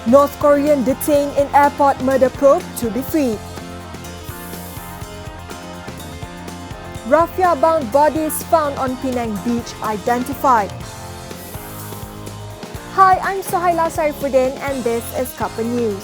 North Korean detained in airport murder probe to be freed. Raffia-bound bodies found on Penang Beach identified. Hi, I'm Sohaila Saifuddin and this is Cuppa News.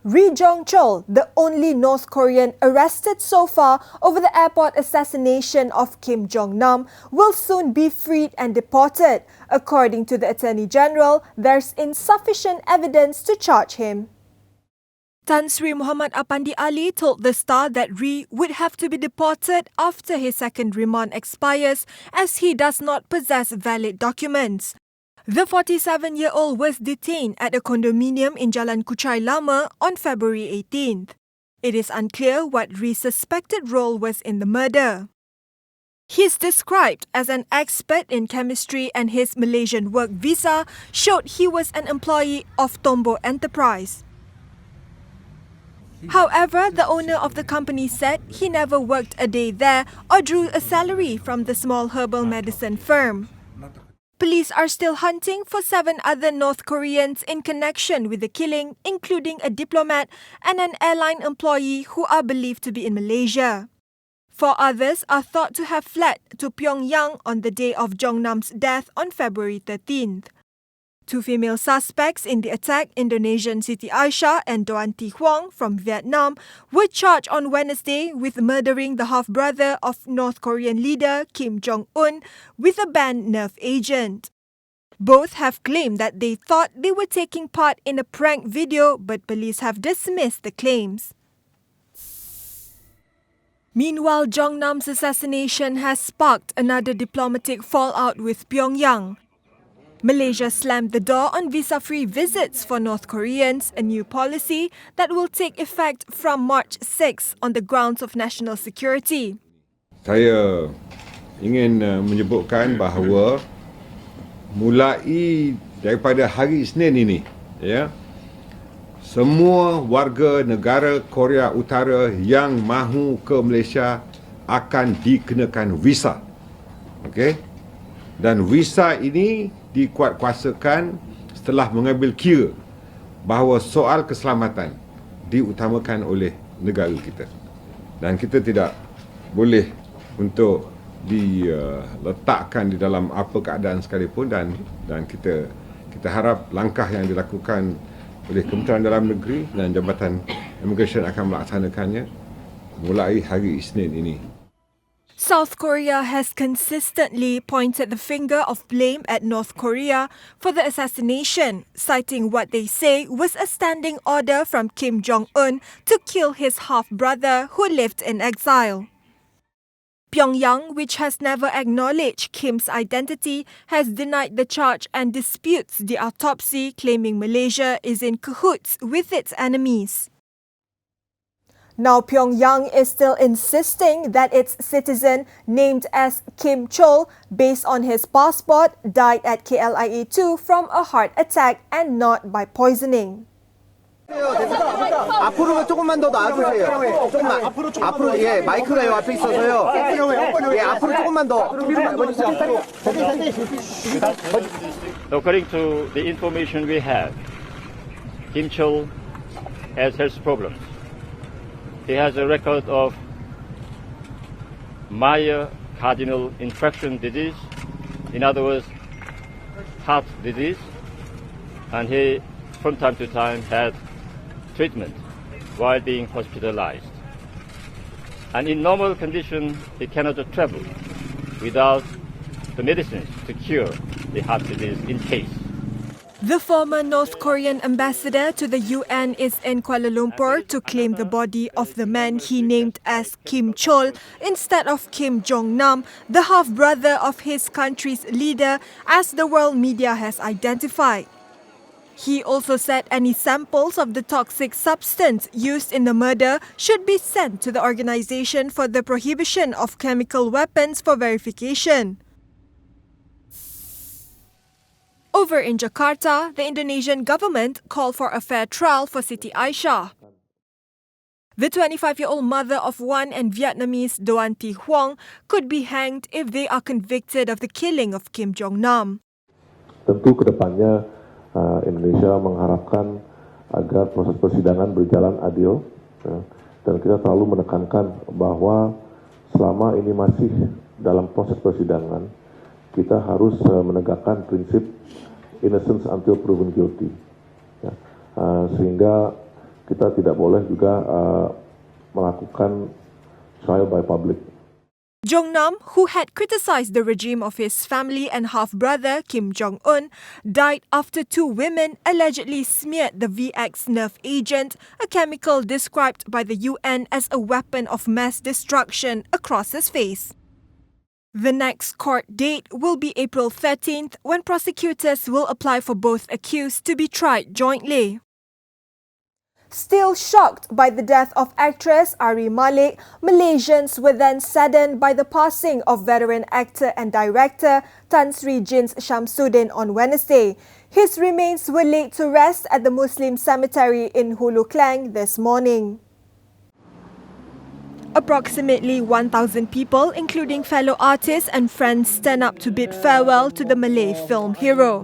Ri Jong-chol, the only North Korean arrested so far over the airport assassination of Kim Jong-nam, will soon be freed and deported. According to the Attorney General, there's insufficient evidence to charge him. Tan Sri Muhammad Apandi Ali told The Star that Ri would have to be deported after his second remand expires as he does not possess valid documents. The 47-year-old was detained at a condominium in Jalan Kuchai Lama on February 18th. It is unclear what Ri's suspected role was in the murder. He is described as an expert in chemistry and his Malaysian work visa showed he was an employee of Tombo Enterprise. However, the owner of the company said he never worked a day there or drew a salary from the small herbal medicine firm. Police are still hunting for 7 other North Koreans in connection with the killing, including a diplomat and an airline employee who are believed to be in Malaysia. 4 others are thought to have fled to Pyongyang on the day of Jong-nam's death on February 13th. 2 female suspects in the attack, Indonesian Siti Aisyah and Doan Thi Huong from Vietnam, were charged on Wednesday with murdering the half-brother of North Korean leader Kim Jong-un with a banned nerve agent. Both have claimed that they thought they were taking part in a prank video, but police have dismissed the claims. Meanwhile, Jong-nam's assassination has sparked another diplomatic fallout with Pyongyang. Malaysia slammed the door on visa-free visits for North Koreans, a new policy that will take effect from March 6 on the grounds of national security. Saya ingin menyebutkan bahawa mulai daripada hari Isnin ini, semua warga negara Korea Utara yang mahu ke Malaysia akan dikenakan visa. Okey? Dan visa ini dikuatkuasakan setelah mengambil kira bahawa soal keselamatan diutamakan oleh negara kita. Dan kita tidak boleh untuk diletakkan di dalam apa keadaan sekalipun dan kita harap langkah yang dilakukan oleh Kementerian Dalam Negeri dan Jabatan Immigration akan melaksanakannya mulai hari Isnin ini. South Korea has consistently pointed the finger of blame at North Korea for the assassination, citing what they say was a standing order from Kim Jong-un to kill his half-brother who lived in exile. Pyongyang, which has never acknowledged Kim's identity, has denied the charge and disputes the autopsy, claiming Malaysia is in cahoots with its enemies. Now, Pyongyang is still insisting that its citizen, named as Kim Chol, based on his passport, died at KLIA-2 from a heart attack and not by poisoning. 앞으로 조금만 더 놔주세요. 조금만 앞으로 예 마이크가 요 앞에 있어서요. 예 앞으로 조금만 더. According to the information we have, Kim Chol has health problems. He has a record of myocardial infarction disease, in other words, heart disease, and he, from time to time, had treatment while being hospitalized. And in normal condition, he cannot travel without the medicines to cure the heart disease in case. The former North Korean ambassador to the UN is in Kuala Lumpur to claim the body of the man he named as Kim Chol instead of Kim Jong-nam, the half-brother of his country's leader, as the world media has identified. He also said any samples of the toxic substance used in the murder should be sent to the Organisation for the Prohibition of Chemical Weapons for verification. Over in Jakarta, the Indonesian government called for a fair trial for Siti Aisyah. The 25-year-old mother of one and Vietnamese Doan Thi Huong could be hanged if they are convicted of the killing of Kim Jong Nam. Tentu kedepannya Indonesia mengharapkan agar proses persidangan berjalan adil, ya, dan kita selalu menekankan bahwa selama ini masih dalam proses persidangan, kita harus menegakkan prinsip innocence until proven guilty, ya, sehingga kita tidak boleh juga melakukan trial by public. Jong Nam, who had criticized the regime of his family and half-brother Kim Jong-un, died after two women allegedly smeared the VX nerve agent, a chemical described by the UN as a weapon of mass destruction, across his face. The next court date will be April 13th, when prosecutors will apply for both accused to be tried jointly. Still shocked by the death of actress Ari Malik, Malaysians were then saddened by the passing of veteran actor and director Tan Sri Jins Shamsuddin on Wednesday. His remains were laid to rest at the Muslim cemetery in Hulu Klang this morning. Approximately 1,000 people, including fellow artists and friends, stand up to bid farewell to the Malay film hero.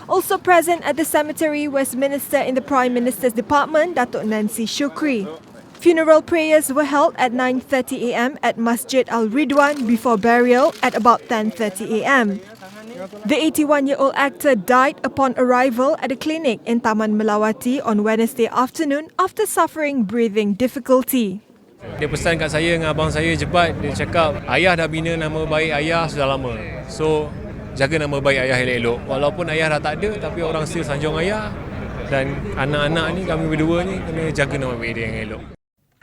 Also present at the cemetery was Minister in the Prime Minister's Department, Datuk Nancy Shukri. Funeral prayers were held at 9:30 a.m. at Masjid Al Ridwan before burial at about 10:30 a.m. The 81-year-old actor died upon arrival at a clinic in Taman Melawati on Wednesday afternoon after suffering breathing difficulty. Dia pesan kat saya dengan abang saya cepat. Dia cakap, ayah dah bina nama baik ayah sudah lama. So, jaga nama baik ayah elok-elok. Walaupun ayah dah tak ada, tapi orang still sanjung ayah. Dan anak-anak ni, kami berdua ni, kena jaga nama baik dia yang elok.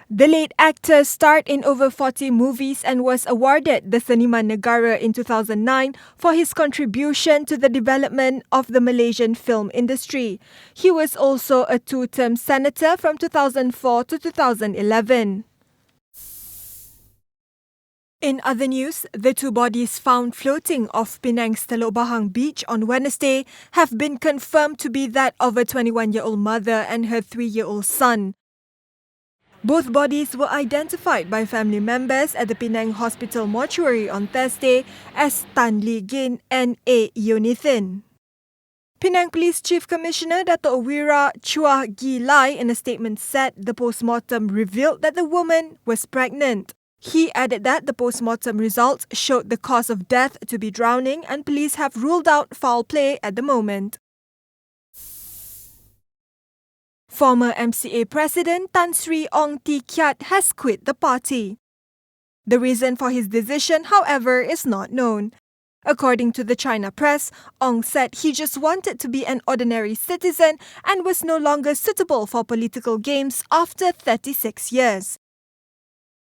The late actor starred in over 40 movies and was awarded the Seniman Negara in 2009 for his contribution to the development of the Malaysian film industry. He was also a two-term senator from 2004 to 2011. In other news, the two bodies found floating off Penang's Teluk Bahang beach on Wednesday have been confirmed to be that of a 21-year-old mother and her 3-year-old son. Both bodies were identified by family members at the Penang Hospital mortuary on Thursday as Tan Lee Gin and A. Yonithin. Penang Police Chief Commissioner Dato' Wira Chua Gi Lai in a statement said the postmortem revealed that the woman was pregnant. He added that the postmortem results showed the cause of death to be drowning and police have ruled out foul play at the moment. Former MCA President Tan Sri Ong Tee Kiat has quit the party. The reason for his decision, however, is not known. According to the China press, Ong said he just wanted to be an ordinary citizen and was no longer suitable for political games after 36 years.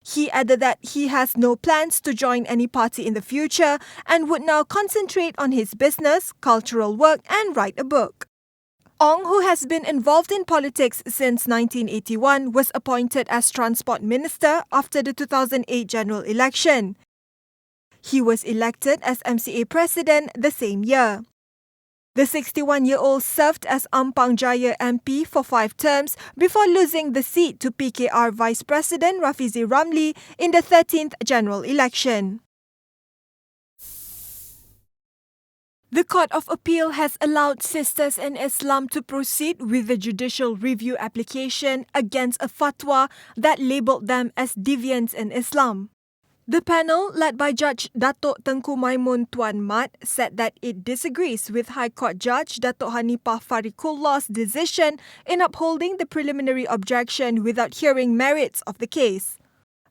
He added that he has no plans to join any party in the future and would now concentrate on his business, cultural work and write a book. Ong, who has been involved in politics since 1981, was appointed as Transport Minister after the 2008 general election. He was elected as MCA President the same year. The 61-year-old served as Ampang Jaya MP for 5 terms before losing the seat to PKR Vice President Rafizi Ramli in the 13th general election. The Court of Appeal has allowed Sisters in Islam to proceed with the judicial review application against a fatwa that labelled them as deviants in Islam. The panel, led by Judge Datuk Tengku Maimun Tuan Mat, said that it disagrees with High Court Judge Datuk Hanifah Farikullah's decision in upholding the preliminary objection without hearing merits of the case.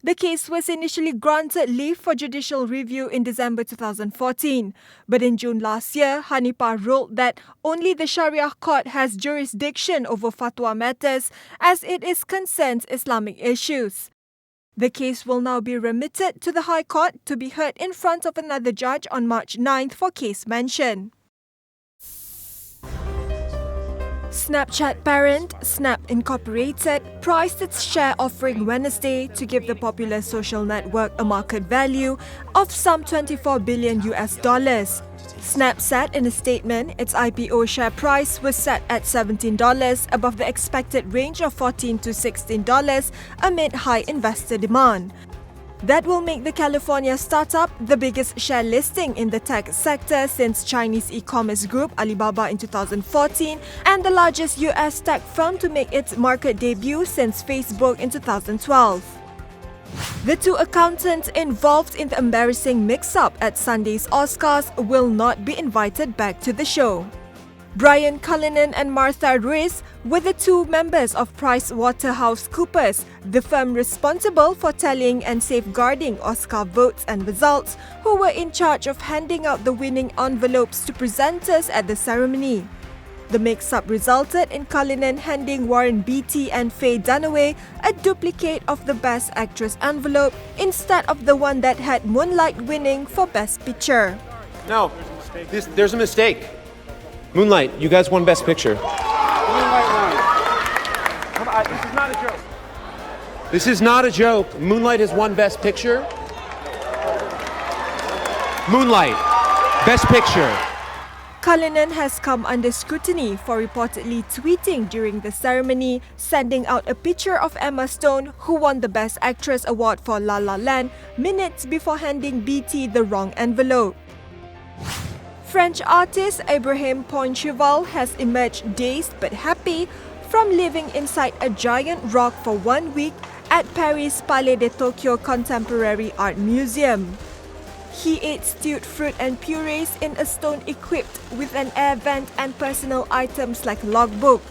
The case was initially granted leave for judicial review in December 2014, but in June last year, Hanifah ruled that only the Sharia court has jurisdiction over fatwa matters as it is concerns Islamic issues. The case will now be remitted to the High Court to be heard in front of another judge on March 9th for case mention. Snapchat parent, Snap Incorporated, priced its share offering Wednesday to give the popular social network a market value of some $24 billion. Snap said in a statement, its IPO share price was set at $17 above the expected range of $14 to $16 amid high investor demand. That will make the California startup the biggest share listing in the tech sector since Chinese e-commerce group Alibaba in 2014 and the largest US tech firm to make its market debut since Facebook in 2012. The two accountants involved in the embarrassing mix-up at Sunday's Oscars will not be invited back to the show. Brian Cullinan and Martha Ruiz were the two members of PricewaterhouseCoopers, the firm responsible for tallying and safeguarding Oscar votes and results, who were in charge of handing out the winning envelopes to presenters at the ceremony. The mix-up resulted in Cullinan handing Warren Beatty and Faye Dunaway a duplicate of the Best Actress envelope instead of the one that had Moonlight winning for Best Picture. No, there's a mistake. Moonlight, you guys won Best Picture. Moonlight won. This is not a joke. This is not a joke. Moonlight has won Best Picture. Moonlight, Best Picture. Cullinan has come under scrutiny for reportedly tweeting during the ceremony, sending out a picture of Emma Stone, who won the Best Actress award for La La Land, minutes before handing Beatty the wrong envelope. French artist Abraham Poincheval has emerged dazed but happy from living inside a giant rock for 1 week at Paris' Palais de Tokyo Contemporary Art Museum. He ate stewed fruit and purees in a stone equipped with an air vent and personal items like logbook.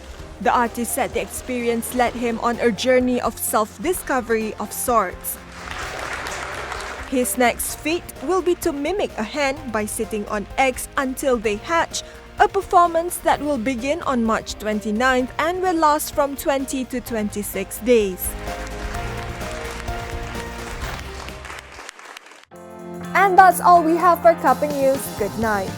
The artist said the experience led him on a journey of self-discovery of sorts. His next feat will be to mimic a hen by sitting on eggs until they hatch, a performance that will begin on March 29th and will last from 20 to 26 days. And that's all we have for Cuppa News. Good night.